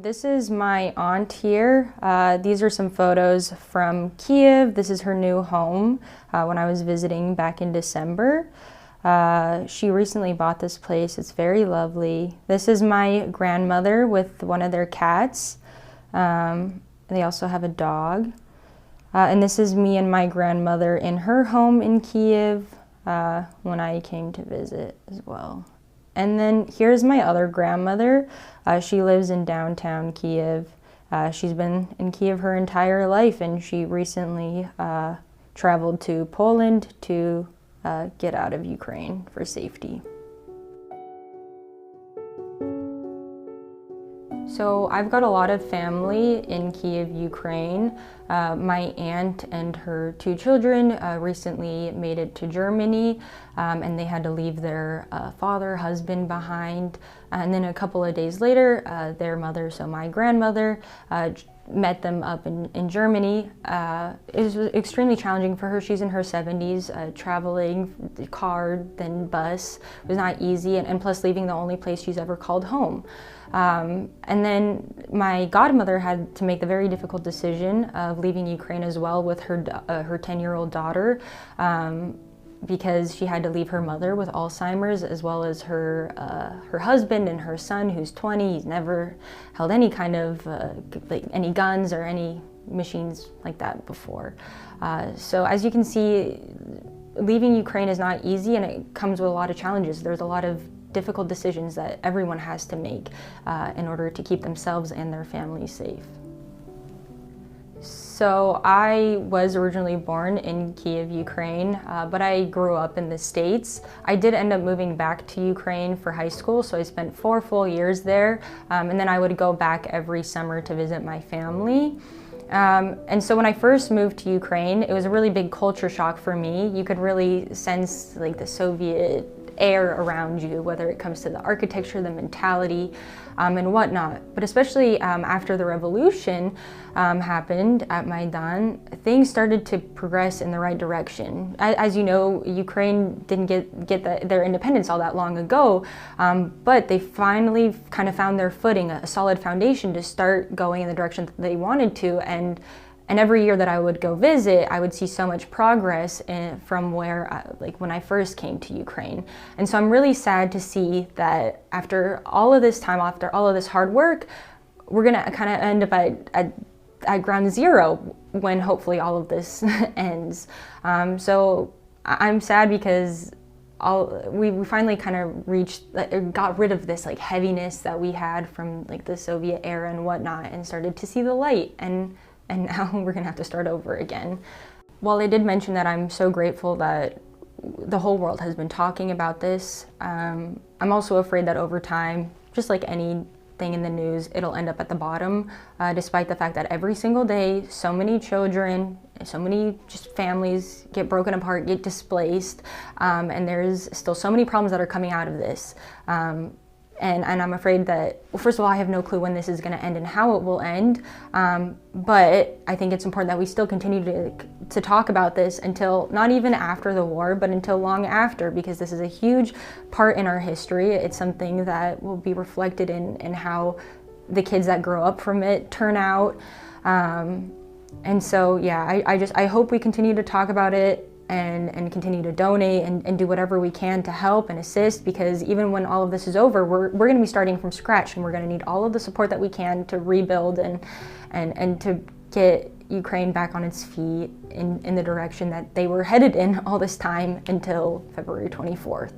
This is my aunt here. These are some photos from Kyiv. This is her new home when I was visiting back in December. She recently bought this place. It's very lovely. This is my grandmother with one of their cats. They also have a dog. And this is me and my grandmother in her home in Kyiv when I came to visit as well. And then here's my other grandmother. She lives in downtown Kyiv. She's been in Kyiv her entire life, and she recently traveled to Poland to get out of Ukraine for safety. So I've got a lot of family in Kyiv, Ukraine. My aunt and her two children recently made it to Germany, and they had to leave their father, husband behind. And then a couple of days later, their mother, so my grandmother, met them up in Germany. It was extremely challenging for her. She's in her 70s. Traveling car, then bus was not easy, and plus leaving the only place she's ever called home. And then my godmother had to make the very difficult decision of leaving Ukraine as well with her 10-year-old daughter, because she had to leave her mother with Alzheimer's, as well as her husband and her son, who's 20. He's never held any kind of like any guns or any machines like that before. So as you can see, leaving Ukraine is not easy, and it comes with a lot of challenges. There's a lot of difficult decisions that everyone has to make in order to keep themselves and their families safe. So I was originally born in Kyiv, Ukraine, but I grew up in the States. I did end up moving back to Ukraine for high school, so I spent 4 full years there, and then I would go back every summer to visit my family. And so when I first moved to Ukraine, it was a really big culture shock for me. You could really sense like the Soviet air around you, whether it comes to the architecture, the mentality, and whatnot. But especially after the revolution happened at Maidan, things started to progress in the right direction. As you know, Ukraine didn't get their independence all that long ago, but they finally kind of found their footing, a solid foundation to start going in the direction that they wanted to. And every year that I would go visit, I would see so much progress from where, like when I first came to Ukraine. And so I'm really sad to see that after all of this time, after all of this hard work, we're gonna kind of end up at ground zero when hopefully all of this ends. So I'm sad because we finally kind of got rid of this like heaviness that we had from like the Soviet era and whatnot, and started to see the light. And now we're gonna have to start over again. While I did mention that I'm so grateful that the whole world has been talking about this, I'm also afraid that over time, just like anything in the news, it'll end up at the bottom, despite the fact that every single day, so many children, so many just families get broken apart, get displaced, and there's still so many problems that are coming out of this. And I'm afraid that, well, first of all, I have no clue when this is going to end and how it will end. But I think it's important that we still continue to talk about this until, not even after the war, but until long after, because this is a huge part in our history. It's something that will be reflected in how the kids that grow up from it turn out. And so, yeah, I hope we continue to talk about it and continue to donate and do whatever we can to help and assist, because even when all of this is over, we're going to be starting from scratch, and we're going to need all of the support that we can to rebuild and to get Ukraine back on its feet in the direction that they were headed in all this time until February 24th.